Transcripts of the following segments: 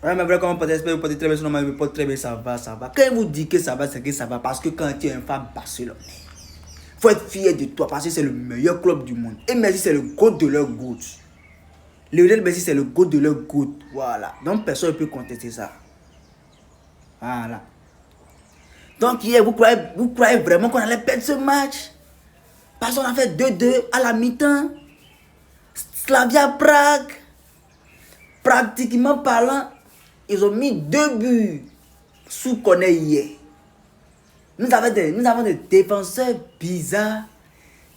Ouais, mais vrai, quand on peut espérer, vous portez très bien, sinon, mais vous portez très bien, ça va, ça va. Quand il vous dit que ça va, c'est que ça va. Parce que quand tu es un fan barcelonais, il faut être fier de toi parce que c'est le meilleur club du monde. Et Messi, c'est le GOAT de leur GOAT. Lionel Messi, c'est le GOAT de leur GOAT. Voilà. Donc, personne ne peut contester ça. Voilà. Donc, hier, vous croyez vraiment qu'on allait perdre ce match? Parce qu'on a fait 2-2 à la mi-temps. Slavia Prague, pratiquement parlant, ils ont mis 2 buts sous Koné hier. Nous avons des défenseurs bizarres.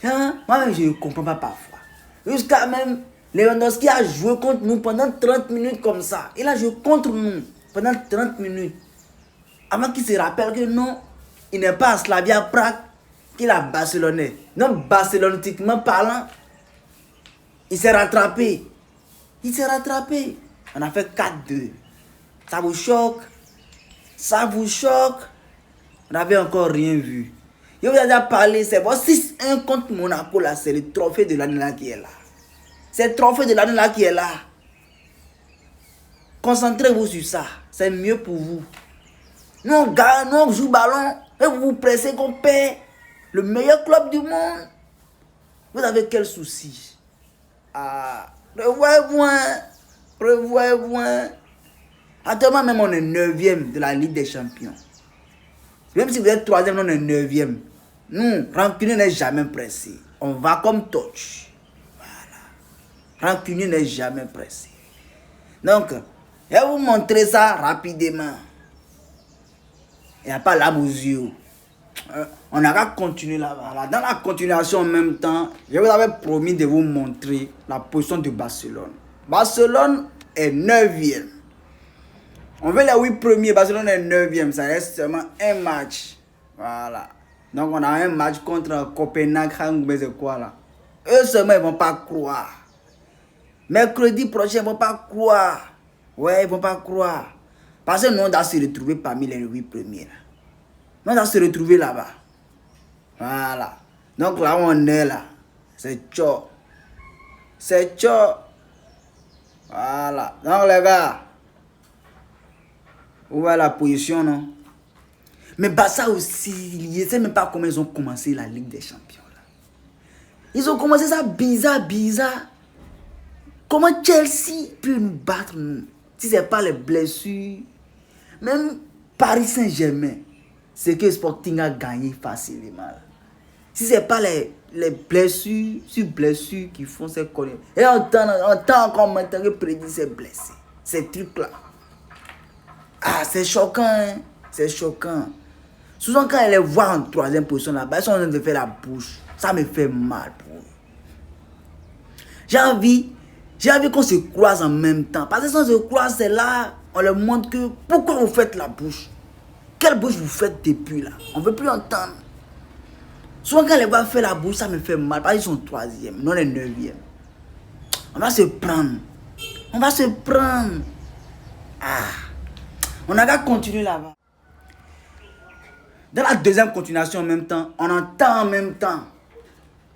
Hein? Moi-même, je ne comprends pas parfois. Jusqu'à même, Lewandowski a joué contre nous pendant 30 minutes comme ça. Il a joué contre nous pendant 30 minutes. Avant qu'il se rappelle que non, il n'est pas à Slavia Prague, qu'il a Barcelonais. Donc, barcelonatiquement parlant, il s'est rattrapé. Il s'est rattrapé. On a fait 4-2. Ça vous choque? Ça vous choque? On n'avait encore rien vu. Je vous ai déjà parlé, c'est bon, 6-1 contre Monaco là, c'est le trophée de l'année là qui est là. C'est le trophée de l'année là qui est là. Concentrez-vous sur ça, c'est mieux pour vous. Nous on gagne, nous on joue ballon, et vous vous pressez qu'on perd le meilleur club du monde. Vous avez quel souci? Ah, revoyez-vous. Actuellement même on est 9e de la Ligue des Champions. Même si vous êtes 3e, on est 9e. Nous, rancunier n'est jamais pressé. On va comme touch. Voilà. Rancunier n'est jamais pressé. Donc, je vais vous montrer ça rapidement. Il n'y a pas l'âme aux yeux. On n'a qu'à continuer là-bas. Dans la continuation en même temps, je vous avais promis de vous montrer la position de Barcelone. Barcelone est 9e. On veut les 8 premiers, Barcelone est 9e. Ça reste seulement un match. Voilà. Donc on a un match contre Copenhague, c'est quoi là? Eux seulement ils vont pas croire. Mercredi prochain ils vont pas croire. Ouais, ils vont pas croire. Parce que nous on doit se retrouver parmi les 8 premiers là. Nous on doit se retrouver là-bas. Voilà. Donc là où on est là, c'est chaud. C'est chaud. Voilà. Donc les gars, où va la position non? Mais Barça aussi, je ne sais même pas comment ils ont commencé la Ligue des Champions. Là. Ils ont commencé ça bizarre. Comment Chelsea peut nous battre, nous? Si ce n'est pas les blessures. Même Paris Saint-Germain, c'est que Sporting a gagné facilement. Si ce n'est pas les blessures sur blessures qui font ces conneries. Et on entend encore maintenant que Prédit s'est blessé. Ces trucs-là. Ah, c'est choquant, hein? C'est choquant. Souvent quand elle les voit en 3e position là-bas, ils sont en train de faire la bouche. Ça me fait mal pour eux. J'ai envie qu'on se croise en même temps. Parce que si on se croise, c'est là, on leur montre que pourquoi vous faites la bouche. Quelle bouche vous faites depuis là? On ne veut plus entendre. Souvent quand les voit faire la bouche, ça me fait mal. Parce qu'ils sont 3e, nous on est 9e. On va se prendre. Ah. On n'a qu'à continuer là-bas. Dans la 2e continuation en même temps, on entend en même temps,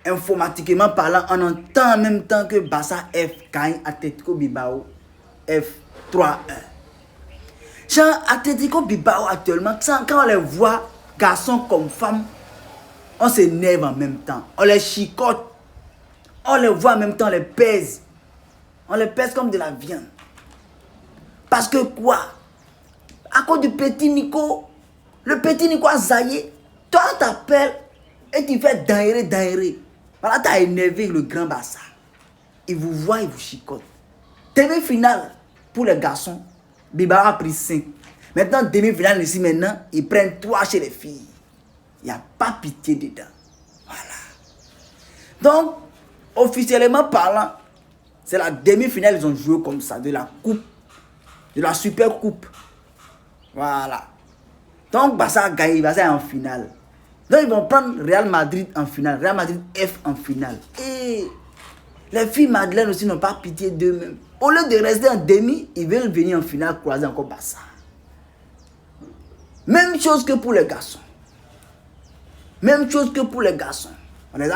informatiquement parlant, on entend en même temps que Barça F gagne Atletico Bilbao F 3-1. Genre Atletico Bilbao actuellement, quand on les voit, garçons comme femmes, on s'énerve en même temps. On les chicote, on les voit en même temps, on les pèse. On les pèse comme de la viande. Parce que quoi? À cause du petit Nico. Le petit Nico a zaillé. Toi, on t'appelle et tu fais daïré. Voilà, tu as énervé le grand Barça. Il vous voit, il vous chicote. Demi-finale pour les garçons. Bilbao a pris 5. Maintenant, demi-finale ici, maintenant, ils prennent 3 chez les filles. Il n'y a pas pitié dedans. Voilà. Donc, officiellement parlant, c'est la demi-finale, ils ont joué comme ça, de la coupe, de la super coupe. Voilà. Donc, Barça a gagné, Barça est en finale. Donc, ils vont prendre Real Madrid en finale. Real Madrid F en finale. Et les filles Madeleine aussi n'ont pas pitié d'eux-mêmes. Au lieu de rester en demi, ils veulent venir en finale croiser encore Barça. Même chose que pour les garçons. On les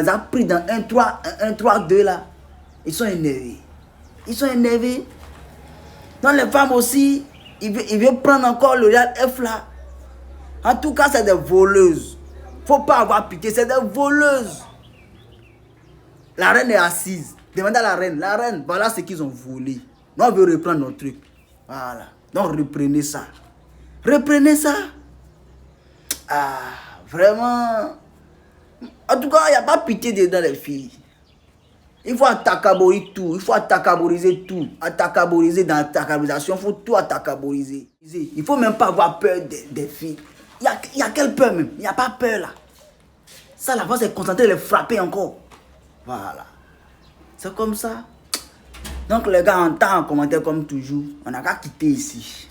a pris dans un 3-2 là. Ils sont énervés. Donc les femmes aussi, ils veulent prendre encore le Real F là. En tout cas, c'est des voleuses. Faut pas avoir pitié, c'est des voleuses. La reine est assise. Demandez à la reine, voilà ce qu'ils ont volé. Nous, on veut reprendre notre truc. Voilà. Donc, reprenez ça. Reprenez ça. Ah, vraiment. En tout cas, il n'y a pas pitié dedans, les filles. Il faut attaquaboriser tout. Il faut attaquaboriser tout. Attaquaboriser dans l'attaquaborisation. Il faut tout attaquaboriser. Il ne faut même pas avoir peur des filles. Il y a quelle peur même? Il n'y a pas peur là. Ça, la voix, c'est concentrer, les frapper encore. Voilà. C'est comme ça. Donc, les gars, en temps, en commentaire comme toujours, on n'a qu'à quitter ici.